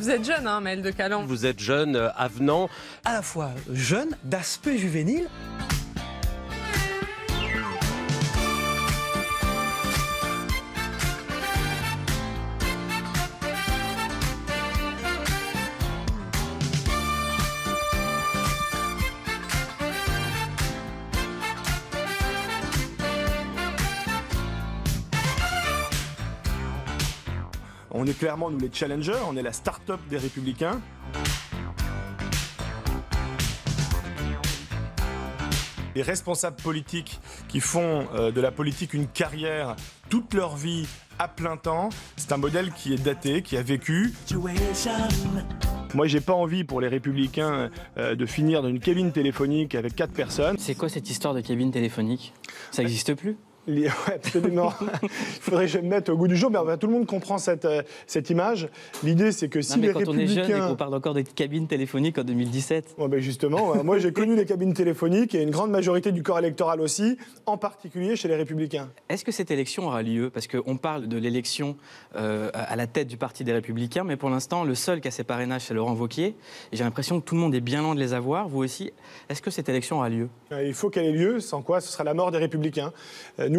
Vous êtes jeune, hein, Maël de Caland. Vous êtes jeune, avenant. À la fois jeune, d'aspect juvénile. On est clairement, nous, les challengers, on est la start-up des Républicains. Les responsables politiques qui font de la politique une carrière toute leur vie à plein temps, c'est un modèle qui est daté, qui a vécu. Moi, j'ai pas envie pour les Républicains de finir dans une cabine téléphonique avec 4 personnes. C'est quoi cette histoire de cabine téléphonique? Ça n'existe plus? Ouais, absolument. Il faudrait que je me mette au goût du jour, mais tout le monde comprend cette image. L'idée, c'est que si les quand Républicains... on est jeune et qu'on parle encore des cabines téléphoniques en 2017. Ouais, ben justement, moi j'ai connu les cabines téléphoniques et une grande majorité du corps électoral aussi, en particulier chez les Républicains. Est-ce que cette élection aura lieu? Parce qu'on parle de l'élection à la tête du Parti des Républicains, mais pour l'instant, le seul qui a ses parrainages, c'est Laurent Wauquiez. Et j'ai l'impression que tout le monde est bien loin de les avoir, vous aussi. Est-ce que cette élection aura lieu? Il faut qu'elle ait lieu, sans quoi ce sera la mort des Républicains.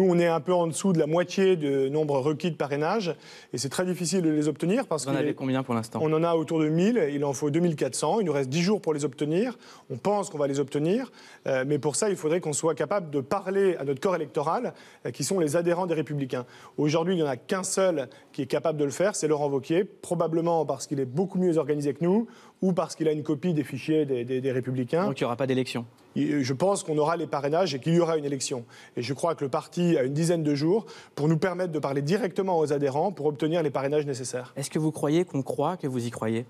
Nous, on est un peu en dessous de la moitié du nombre requis de parrainage, et c'est très difficile de les obtenir. Parce vous en avez combien pour l'instant? On en a autour de 1000, il en faut 2400, il nous reste 10 jours pour les obtenir. On pense qu'on va les obtenir, mais pour ça, il faudrait qu'on soit capable de parler à notre corps électoral, qui sont les adhérents des Républicains. Aujourd'hui, il n'y en a qu'un seul qui est capable de le faire, c'est Laurent Wauquiez, probablement parce qu'il est beaucoup mieux organisé que nous, ou parce qu'il a une copie des fichiers des Républicains. Donc il n'y aura pas d'élection? Je pense qu'on aura les parrainages et qu'il y aura une élection. Et je crois que le parti a une dizaine de jours pour nous permettre de parler directement aux adhérents pour obtenir les parrainages nécessaires. Est-ce que vous croyez qu'on croit que vous y croyez?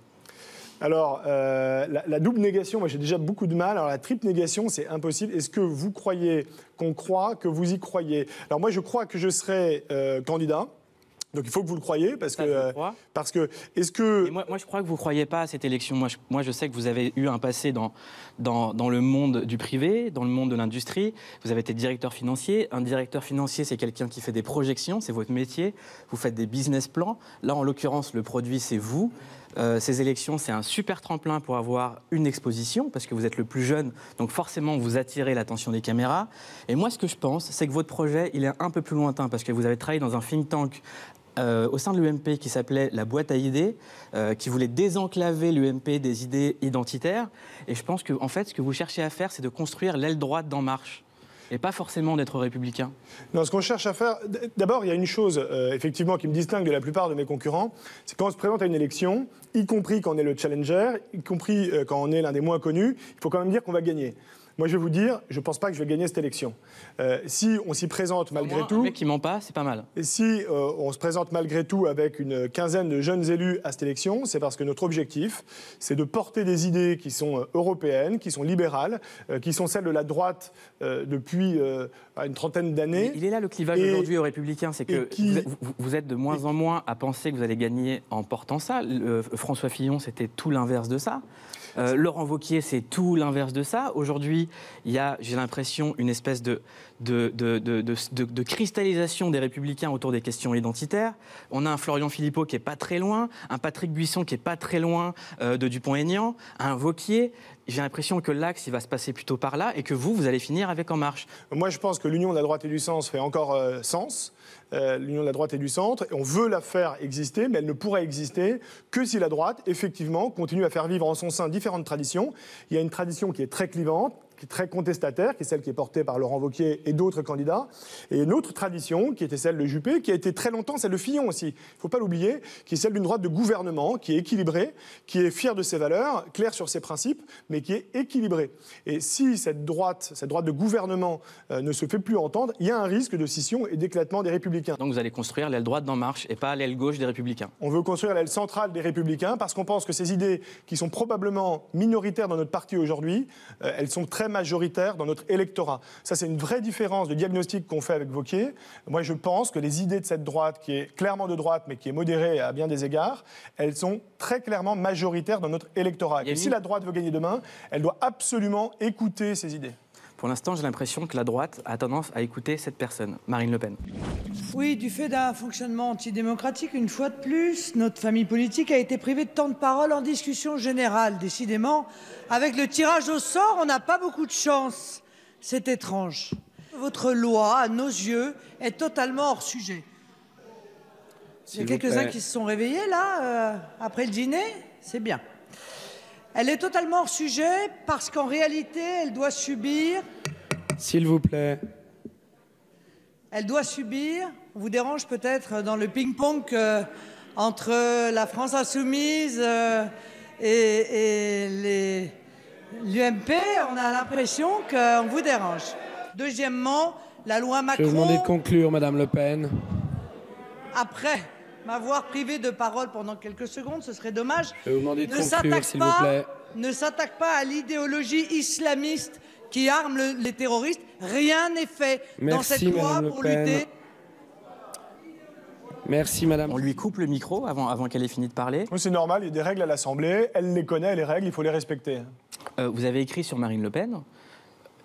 Alors, la double négation, moi j'ai déjà beaucoup de mal. Alors la triple négation, c'est impossible. Est-ce que vous croyez qu'on croit que vous y croyez? Alors moi je crois que je serai candidat. Donc il faut que vous le croyiez, parce que est-ce que... Et moi je crois que vous ne croyez pas à cette élection. Moi je sais que vous avez eu un passé dans le monde du privé, dans le monde de l'industrie. Vous avez été directeur financier. Un directeur financier, c'est quelqu'un qui fait des projections, c'est votre métier. Vous faites des business plans. Là, en l'occurrence, le produit, c'est vous. Ces élections, c'est un super tremplin pour avoir une exposition, parce que vous êtes le plus jeune, donc forcément, vous attirez l'attention des caméras. Et moi, ce que je pense, c'est que votre projet, il est un peu plus lointain, parce que vous avez travaillé dans un think tank au sein de l'UMP qui s'appelait la boîte à idées, qui voulait désenclaver l'UMP des idées identitaires. Et je pense que, en fait, ce que vous cherchez à faire, c'est de construire l'aile droite d'En Marche. Et pas forcément d'être républicain. Non, ce qu'on cherche à faire... D'abord, il y a une chose, effectivement, qui me distingue de la plupart de mes concurrents, c'est quand on se présente à une élection, y compris quand on est le challenger, y compris quand on est l'un des moins connus, il faut quand même dire qu'on va gagner. Moi, je vais vous dire, je ne pense pas que je vais gagner cette élection. Si on s'y présente malgré tout... Un mec qui ment pas, c'est pas mal. Et si on se présente malgré tout avec une quinzaine de jeunes élus à cette élection, c'est parce que notre objectif, c'est de porter des idées qui sont européennes, qui sont libérales, qui sont celles de la droite depuis une trentaine d'années. Il est là le clivage aujourd'hui aux Républicains, c'est que vous êtes de moins en moins à penser que vous allez gagner en portant ça. François Fillon, c'était tout l'inverse de ça. Laurent Wauquiez, c'est tout l'inverse de ça. Aujourd'hui, il y a, j'ai l'impression, une espèce de cristallisation des Républicains autour des questions identitaires. On a un Florian Philippot qui n'est pas très loin, un Patrick Buisson qui n'est pas très loin de Dupont-Aignan, un Wauquiez. J'ai l'impression que l'axe, il va se passer plutôt par là et que vous allez finir avec En Marche. Moi, je pense que l'union de la droite et du centre fait encore sens. L'union de la droite et du centre. Et on veut la faire exister, mais elle ne pourra exister que si la droite, effectivement, continue à faire vivre en son sein différentes traditions. Il y a une tradition qui est très clivante, qui est très contestataire, qui est celle qui est portée par Laurent Wauquiez et d'autres candidats. Et une autre tradition, qui était celle de Juppé, qui a été très longtemps celle de Fillon aussi, il ne faut pas l'oublier, qui est celle d'une droite de gouvernement, qui est équilibrée, qui est fière de ses valeurs, claire sur ses principes, mais qui est équilibrée. Et si cette droite de gouvernement ne se fait plus entendre, il y a un risque de scission et d'éclatement des Républicains. Donc vous allez construire l'aile droite d'En Marche et pas l'aile gauche des Républicains. On veut construire l'aile centrale des Républicains parce qu'on pense que ces idées, qui sont probablement minoritaires dans notre parti aujourd'hui, elles sont très majoritaire dans notre électorat. Ça, c'est une vraie différence de diagnostic qu'on fait avec Wauquiez. Moi, je pense que les idées de cette droite, qui est clairement de droite, mais qui est modérée à bien des égards, elles sont très clairement majoritaires dans notre électorat. Et si la droite veut gagner demain, elle doit absolument écouter ces idées. Pour l'instant, j'ai l'impression que la droite a tendance à écouter cette personne, Marine Le Pen. Oui, du fait d'un fonctionnement antidémocratique, une fois de plus, notre famille politique a été privée de temps de parole en discussion générale. Décidément, avec le tirage au sort, on n'a pas beaucoup de chance. C'est étrange. Votre loi, à nos yeux, est totalement hors sujet. Il y a quelques-uns qui se sont réveillés, là, après le dîner. C'est bien. Elle est totalement hors sujet parce qu'en réalité, elle doit subir... S'il vous plaît. Elle doit subir, on vous dérange peut-être dans le ping-pong entre la France insoumise et l'UMP, on a l'impression qu'on vous dérange. Deuxièmement, la loi Macron... Je vais vous demander de conclure, Madame Le Pen. Après m'avoir privé de parole pendant quelques secondes, ce serait dommage. Je vais vous demander de conclure, s'il vous plaît. Ne s'attaque pas à l'idéologie islamiste qui arme les terroristes. Rien n'est fait dans cette loi pour lutter. Merci, Madame. On lui coupe le micro avant qu'elle ait fini de parler. Oui, c'est normal, il y a des règles à l'Assemblée, elle les connaît, les règles, il faut les respecter. Vous avez écrit sur Marine Le Pen.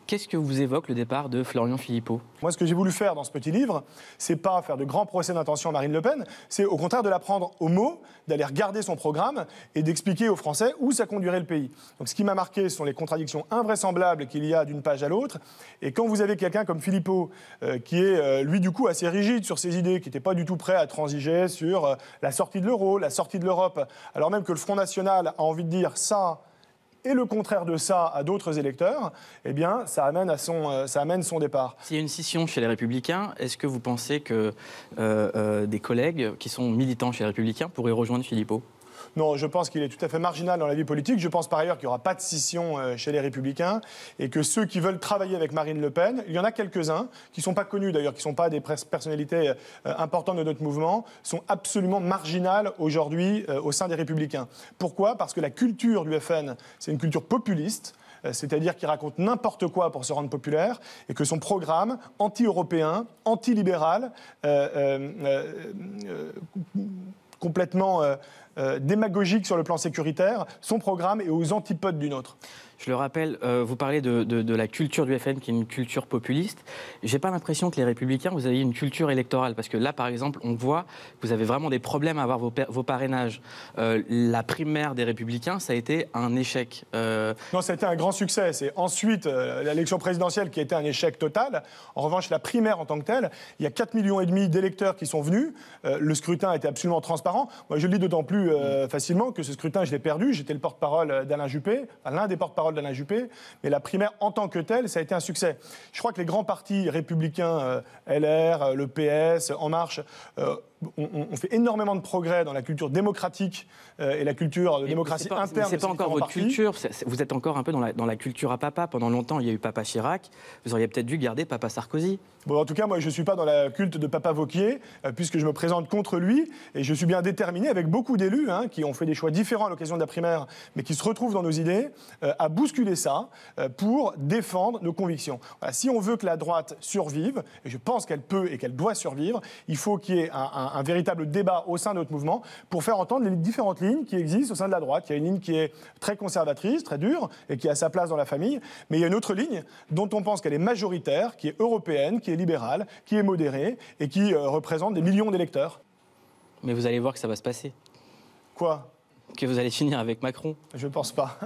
Qu'est-ce que vous évoque le départ de Florian Philippot ? Moi, ce que j'ai voulu faire dans ce petit livre, c'est pas faire de grands procès d'intention à Marine Le Pen, c'est au contraire de la prendre au mot, d'aller regarder son programme et d'expliquer aux Français où ça conduirait le pays. Donc ce qui m'a marqué, ce sont les contradictions invraisemblables qu'il y a d'une page à l'autre. Et quand vous avez quelqu'un comme Philippot, qui est, lui, du coup, assez rigide sur ses idées, qui n'était pas du tout prêt à transiger sur la sortie de l'euro, la sortie de l'Europe, alors même que le Front National a envie de dire ça... et le contraire de ça à d'autres électeurs, eh bien, ça amène son départ. S'il y a une scission chez les Républicains, est-ce que vous pensez que des collègues qui sont militants chez les Républicains pourraient rejoindre Philippot ? Non, je pense qu'il est tout à fait marginal dans la vie politique. Je pense par ailleurs qu'il n'y aura pas de scission chez les Républicains et que ceux qui veulent travailler avec Marine Le Pen, il y en a quelques-uns, qui ne sont pas connus d'ailleurs, qui ne sont pas des personnalités importantes de notre mouvement, sont absolument marginales aujourd'hui au sein des Républicains. Pourquoi ? Parce que la culture du FN, c'est une culture populiste, c'est-à-dire qu'il raconte n'importe quoi pour se rendre populaire, et que son programme anti-européen, anti-libéral, complètement démagogique sur le plan sécuritaire, son programme est aux antipodes du nôtre. Je le rappelle, vous parlez de la culture du FN qui est une culture populiste. J'ai pas l'impression que les Républicains, vous avez une culture électorale. Parce que là, par exemple, on voit que vous avez vraiment des problèmes à avoir vos parrainages. La primaire des Républicains, ça a été un échec. Non, ça a été un grand succès. C'est ensuite l'élection présidentielle qui a été un échec total. En revanche, la primaire en tant que telle, il y a 4,5 millions d'électeurs qui sont venus. Le scrutin a été absolument transparent. Moi, je le dis d'autant plus facilement que ce scrutin, je l'ai perdu. J'étais le porte-parole d'Alain Juppé, enfin, l'un des porte-parole d'Alain Juppé, mais la primaire en tant que telle, ça a été un succès. Je crois que les grands partis républicains, LR, le PS, En Marche, on fait énormément de progrès dans la culture démocratique et la culture de démocratie interne. C'est pas encore votre culture, vous êtes encore un peu dans la culture à papa. Pendant longtemps, il y a eu Papa Chirac, vous auriez peut-être dû garder Papa Sarkozy. Bon, en tout cas, moi, je ne suis pas dans la culte de Papa Wauquiez, puisque je me présente contre lui, et je suis bien déterminé, avec beaucoup d'élus qui ont fait des choix différents à l'occasion de la primaire, mais qui se retrouvent dans nos idées, à bousculer ça pour défendre nos convictions. Voilà, si on veut que la droite survive, et je pense qu'elle peut et qu'elle doit survivre, il faut qu'il y ait un véritable débat au sein de notre mouvement pour faire entendre les différentes lignes qui existent au sein de la droite. Il y a une ligne qui est très conservatrice, très dure, et qui a sa place dans la famille, mais il y a une autre ligne dont on pense qu'elle est majoritaire, qui est européenne, qui est libérale, qui est modérée et qui représente des millions d'électeurs. Mais vous allez voir que ça va se passer. Quoi ? Que vous allez finir avec Macron. Je ne pense pas.